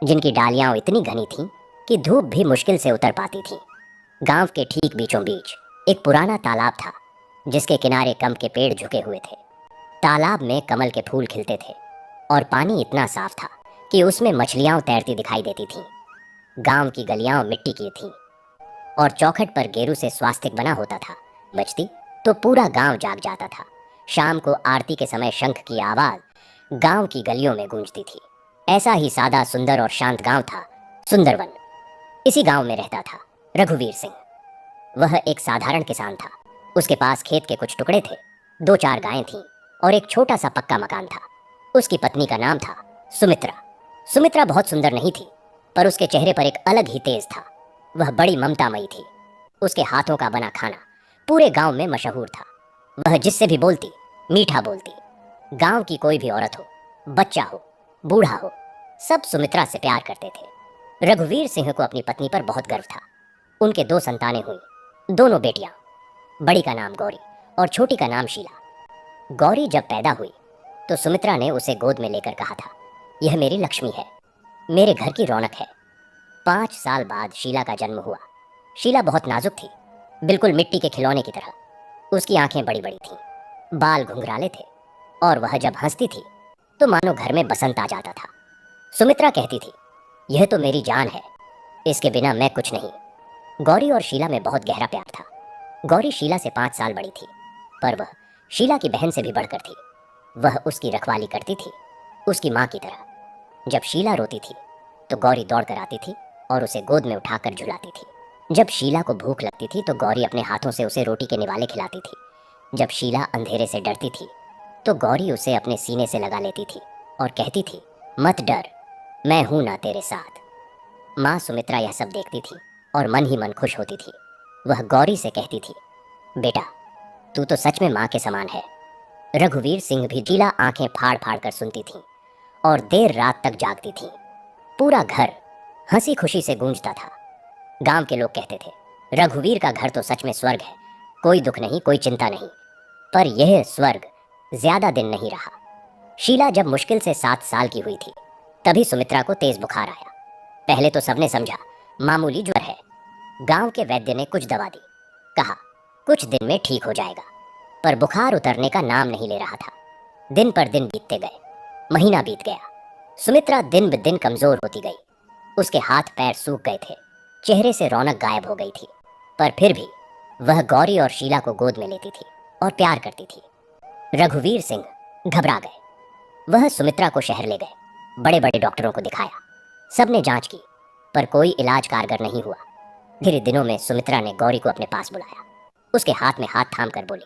जिनकी डालियां इतनी घनी थीं कि धूप भी मुश्किल से उतर पाती थी। गांव के ठीक बीचों बीच एक पुराना तालाब था, जिसके किनारे कम के पेड़ झुके हुए थे। तालाब में कमल के फूल खिलते थे और पानी इतना साफ था कि उसमें मछलियां तैरती दिखाई देती थीं। गांव की गलियां मिट्टी की थीं और चौखट पर गेरू से स्वास्तिक बना होता था। बजती तो पूरा गांव जाग जाता था। शाम को आरती के समय शंख की आवाज गांव की गलियों में गूंजती थी। ऐसा ही सादा, सुंदर और शांत गांव था सुंदरवन। इसी गांव में रहता था रघुवीर सिंह। वह एक साधारण किसान था। उसके पास खेत के कुछ टुकड़े थे, 2-4 गायें थीं और एक छोटा सा पक्का मकान था। उसकी पत्नी का नाम था सुमित्रा। सुमित्रा बहुत सुंदर नहीं थी, पर उसके चेहरे पर एक अलग ही तेज था। वह बड़ी ममतामयी थी। उसके हाथों का बना खाना पूरे गांव में मशहूर था। वह जिससे भी बोलती, मीठा बोलती। गांव की कोई भी औरत हो, बच्चा हो, बूढ़ा हो, सब सुमित्रा से प्यार करते थे। रघुवीर सिंह को अपनी पत्नी पर बहुत गर्व था। उनके 2 संतानें हुई, दोनों बेटियां। बड़ी का नाम गौरी और छोटी का नाम शीला। गौरी जब पैदा हुई तो सुमित्रा ने उसे गोद में लेकर कहा था, यह मेरी लक्ष्मी है, मेरे घर की रौनक है। 5 साल बाद शीला का जन्म हुआ। शीला बहुत नाजुक थी, बिल्कुल मिट्टी के खिलौने की तरह। उसकी आंखें बड़ी बड़ी थीं, बाल घुंघराले थे और वह जब हंसती थी तो मानो घर में बसंत आ जाता था। सुमित्रा कहती थी, यह तो मेरी जान है, इसके बिना मैं कुछ नहीं। गौरी और शीला में बहुत गहरा प्यार था। गौरी शीला से 5 साल बड़ी थी, पर वह शीला की बहन से भी बढ़कर थी। वह उसकी रखवाली करती थी, उसकी माँ की तरह। जब शीला रोती थी तो गौरी दौड़ कर आती थी और उसे गोद में उठाकर झुलाती थी। जब शीला को भूख लगती थी तो गौरी अपने हाथों से उसे रोटी के निवाले खिलाती थी। जब शीला अंधेरे से डरती थी तो गौरी उसे अपने सीने से लगा लेती थी और कहती थी, मत डर, मैं हूं ना तेरे साथ। माँ सुमित्रा यह सब देखती थी और मन ही मन खुश होती थी। वह गौरी से कहती थी, बेटा, तू तो सच में माँ के समान है। रघुवीर सिंह भी शीला आंखें फाड़ फाड़ कर सुनती थी और देर रात तक जागती थी। पूरा घर हंसी खुशी से गूंजता था। गांव के लोग कहते थे, रघुवीर का घर तो सच में स्वर्ग है, कोई दुख नहीं, कोई चिंता नहीं। पर यह स्वर्ग ज्यादा दिन नहीं रहा। शीला जब मुश्किल से 7 साल की हुई थी तभी सुमित्रा को तेज बुखार आया। पहले तो सबने समझा मामूली ज्वर है। गांव के वैद्य ने कुछ दवा दी, कहा कुछ दिन में ठीक हो जाएगा, पर बुखार उतरने का नाम नहीं ले रहा था। दिन पर दिन बीतते गए, महीना बीत गया। सुमित्रा दिन ब दिन कमजोर होती गई। उसके हाथ पैर सूख गए थे, चेहरे से रौनक गायब हो गई थी। पर फिर भी वह गौरी और शीला को गोद में लेती थी और प्यार करती थी। रघुवीर सिंह घबरा गए। वह सुमित्रा को शहर ले गए, बड़े बड़े डॉक्टरों को दिखाया। सबने जांच की, पर कोई इलाज कारगर नहीं हुआ। धीरे दिनों में सुमित्रा ने गौरी को अपने पास बुलाया। उसके हाथ में हाथ थाम कर बोली,